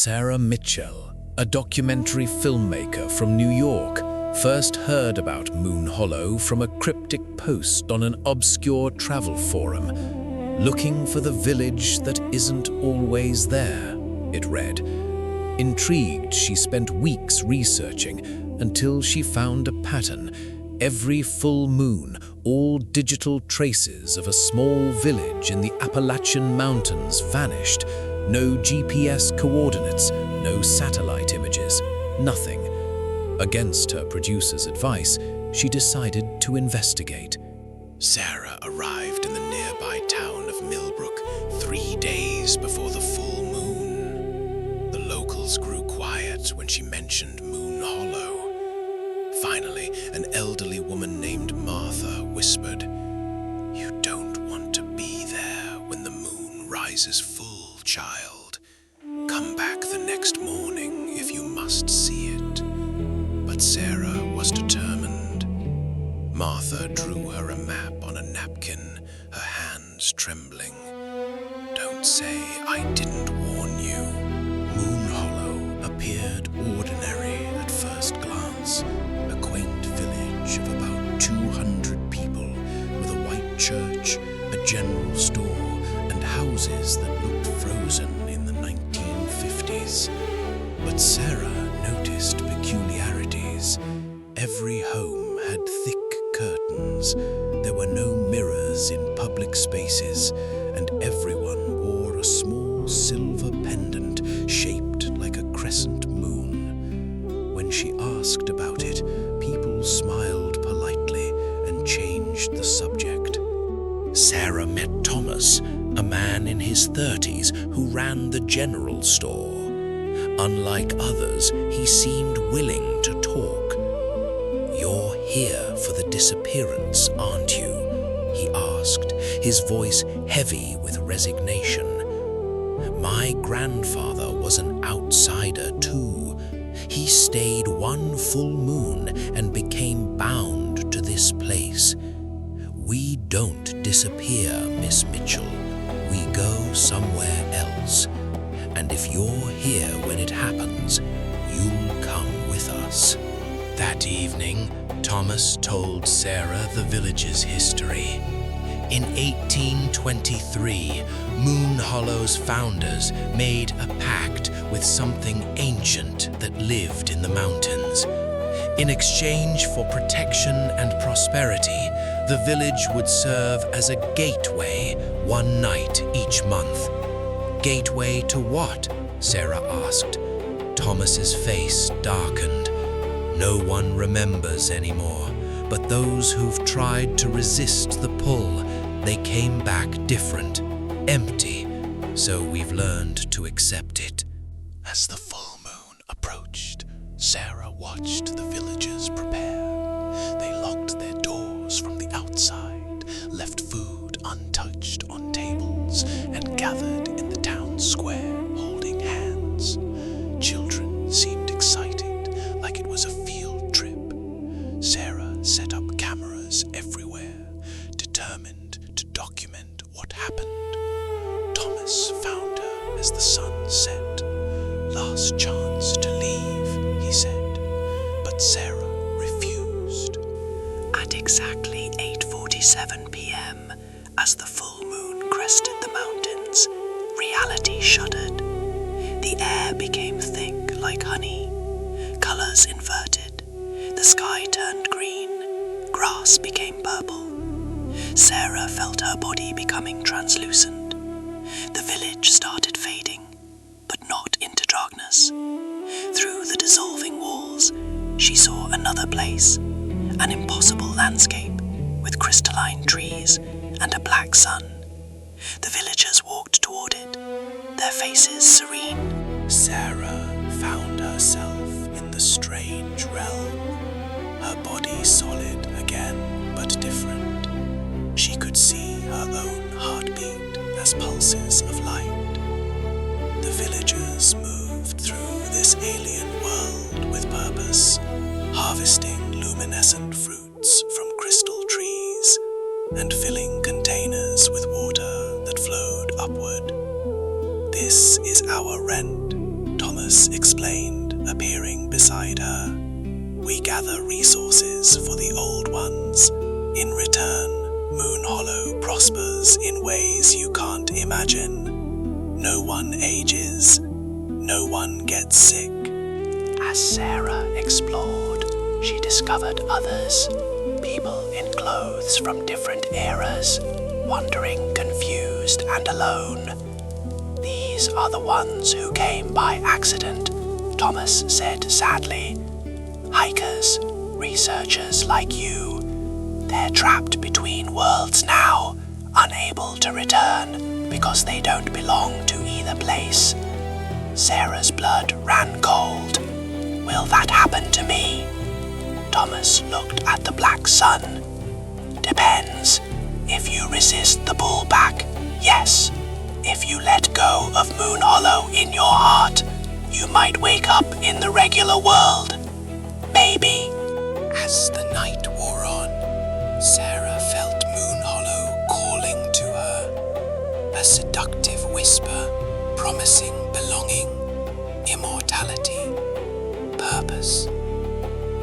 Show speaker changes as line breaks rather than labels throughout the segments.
Sarah Mitchell, a documentary filmmaker from New York, first heard about Moonhollow from a cryptic post on an obscure travel forum. "Looking for the village that isn't always there," it read. Intrigued, she spent weeks researching until she found a pattern. Every full moon, all digital traces of a small village in the Appalachian Mountains vanished. No GPS coordinates, no satellite images, nothing. Against her producer's advice, she decided to investigate.
Sarah arrived in the nearby town of Millbrook 3 days before the full moon. The locals grew quiet when she mentioned Moonhollow. Finally, an elderly woman named Martha whispered, "You don't want to be there when the moon rises full, child. Come back the next morning if you must see it." But Sarah was determined. Martha drew her a map on a napkin, her hands trembling. "Don't say I didn't warn you." Moonhollow appeared ordinary at first glance. A quaint village of about 200 people with a white church, a general store, and houses that looked frozen in the 1950s. But Sarah noticed peculiarities. Every home had thick curtains. There were no mirrors in public spaces, and everyone wore a small silver pendant shaped like a crescent moon. When she asked about it, people smiled politely and changed the subject. Sarah met Thomas, a man in his 30s who ran the general store. Unlike others, he seemed willing to talk. "You're here for the disappearance, aren't you?" he asked, his voice heavy with resignation. "My grandfather was an outsider too. He stayed one full moon and became bound to this place. We don't disappear, Miss Mitchell. We go somewhere else. And if you're here when it happens, you'll come with us." That evening, Thomas told Sarah the village's history. In 1823, Moonhollow's founders made a pact with something ancient that lived in the mountains. In exchange for protection and prosperity, the village would serve as a gateway one night each month. "Gateway to what?" Sarah asked. Thomas's face darkened. No one remembers anymore, but those who've tried to resist the pull, they came back different, empty, so we've learned to accept it. As the full moon approached, Sarah watched the villagers prepare. They locked their doors from the outside, left food untouched on tables, and gathered in the town square holding hands. Children seemed excited, like it was a field trip. Sarah set up cameras everywhere, determined to document what happened. Thomas found her as the sun set. "Last chance to leave," he said, but Sarah refused. At exactly 8:47 p.m., as the full moon crested the mountains, reality shuddered. The air became thick like honey, colors inverted. The sky turned green, grass became purple. Sarah felt her body becoming translucent. The village started fading, but not into darkness. Through the dissolving walls, she saw another place, an impossible landscape with crystalline trees and a black sun. The villagers walked toward it, their faces serene. Sarah found herself in the strange realm, her body solid again but different. She could see her own heartbeat as pulses of light. The villagers moved through this alien world with purpose, harvesting luminescent fruits from crystal trees and filling containers with water that flowed upward. "This is our rent," Thomas appearing beside her. We gather resources for the old ones. In return, Moonhollow prospers in ways you can't imagine. No one ages. No one gets sick.
As Sarah explored, she discovered others, people in clothes from different eras, wandering confused and alone. These are the ones who came by accident, Thomas said sadly. Hikers, researchers like you. They're trapped between worlds now, unable to return because they don't belong to either place. Sarah's blood ran cold. Will that happen to me? Thomas looked at the black sun. Depends. If you resist the pullback, yes. If you let go of Moonhollow in your heart, you might wake up in the regular world. Maybe.
As the night wore on, Sarah felt Moonhollow calling to her, a seductive whisper promising belonging, immortality, purpose.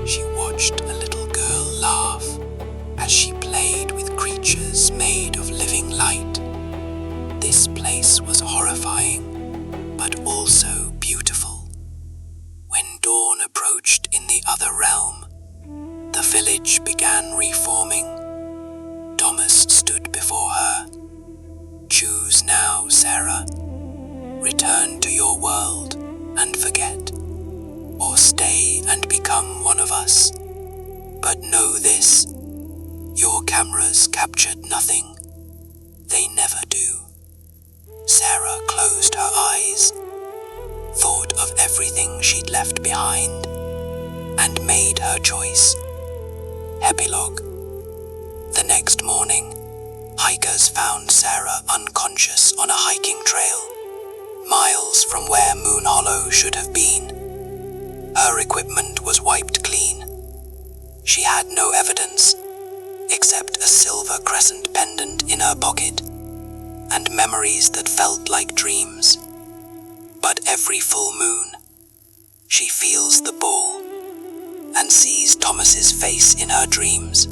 She watched a little girl laugh as she played with creatures made of living light. This place was horrifying, but also beautiful. When dawn approached in the other realm, the village began reforming. Thomas stood before her. Choose now, Sarah. Return to your world and forget, or stay and become one of us. But know this, your cameras captured nothing. They never do. Sarah closed her eyes, thought of everything she'd left behind, and made her choice. Epilogue. The next morning, hikers found Sarah unconscious on a hiking trail, miles from where Moonhollow should have been. Her equipment was wiped clean. She had no evidence, except a silver crescent pendant in her pocket, and memories that felt like dreams. But every full moon, she feels the ball, and sees Thomas's face in her dreams,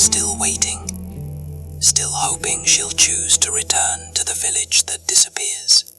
still waiting, still hoping she'll choose to return to the village that disappears.